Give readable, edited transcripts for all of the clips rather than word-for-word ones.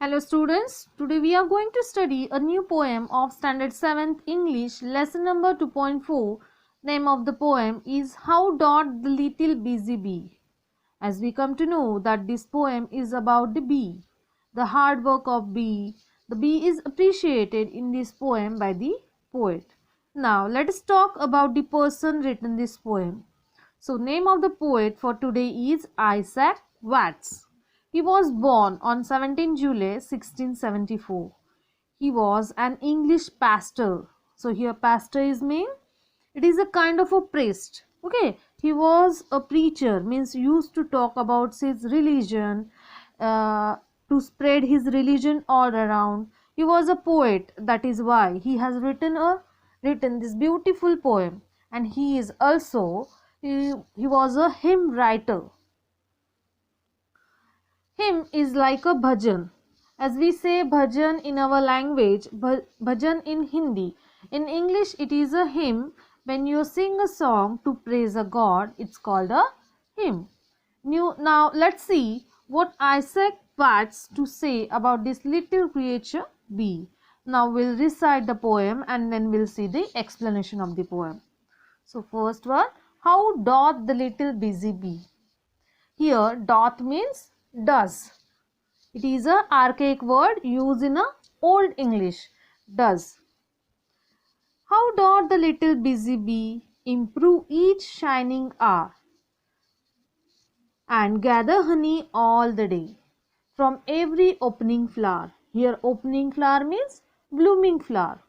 Hello students, today we are going to study a new poem of standard 7th English lesson number 2.4. Name of the poem is How Doth the Little Busy Bee. As we come to know that this poem is about the bee, the hard work of bee. The bee is appreciated in this poem by the poet. Now let us talk about the person written this poem. So name of the poet for today is Isaac Watts. He was born on 17 July 1674. He was an English pastor. So here pastor is mean it is a kind of a priest. Okay, he was a preacher, means used to talk about his religion, to spread his religion all around. He was a poet, that is why he has written this beautiful poem, and he is also he was a hymn writer. Hymn is like a bhajan. As we say bhajan in our language, bhajan in Hindi. In English, it is a hymn. When you sing a song to praise a god, it's called a hymn. Now, let's see what Isaac Watts to say about this little creature bee. Now, we'll recite the poem and then we'll see the explanation of the poem. So, first one, how doth the little busy bee? Here, doth means does. It is an archaic word used in a old English. Does. How doth the little busy bee improve each shining hour and gather honey all the day from every opening flower. Here opening flower means blooming flower.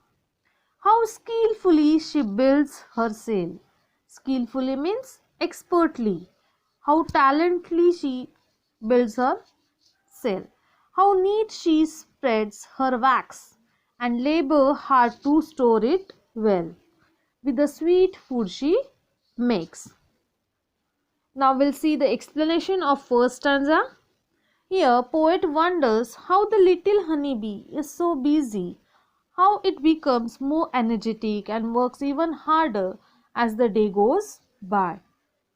How skillfully she builds her sail. Skillfully means expertly. How talently she builds her sail. How neat she spreads her wax and labor hard to store it well with the sweet food she makes. Now we'll see the explanation of first stanza. Here poet wonders how the little honeybee is so busy, how it becomes more energetic and works even harder as the day goes by.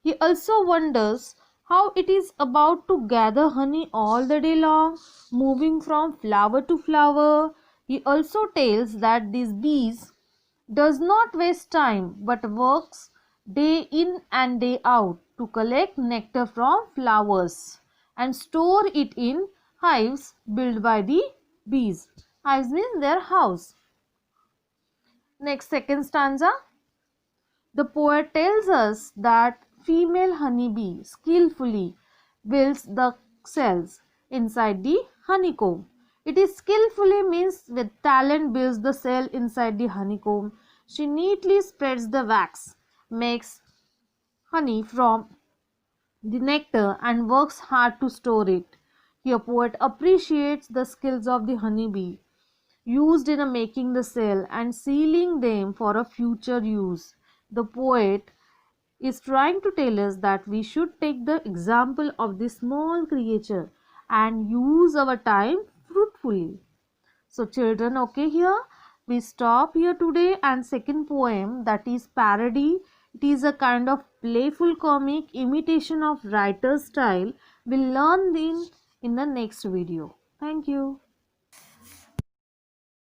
He also wonders how it is about to gather honey all the day long, moving from flower to flower. He also tells that these bees does not waste time but works day in and day out to collect nectar from flowers and store it in hives built by the bees. Hives means their house. Next, second stanza. The poet tells us that female honeybee skillfully builds the cells inside the honeycomb. It is skillfully means with talent builds the cell inside the honeycomb. She neatly spreads the wax, makes honey from the nectar and works hard to store it. Here poet appreciates the skills of the honeybee used in making the cell and sealing them for a future use. The poet is trying to tell us that we should take the example of this small creature and use our time fruitfully. So children, okay, here we stop here today, and second poem, that is parody. It is a kind of playful comic imitation of writer's style. We'll learn in the next video. Thank you.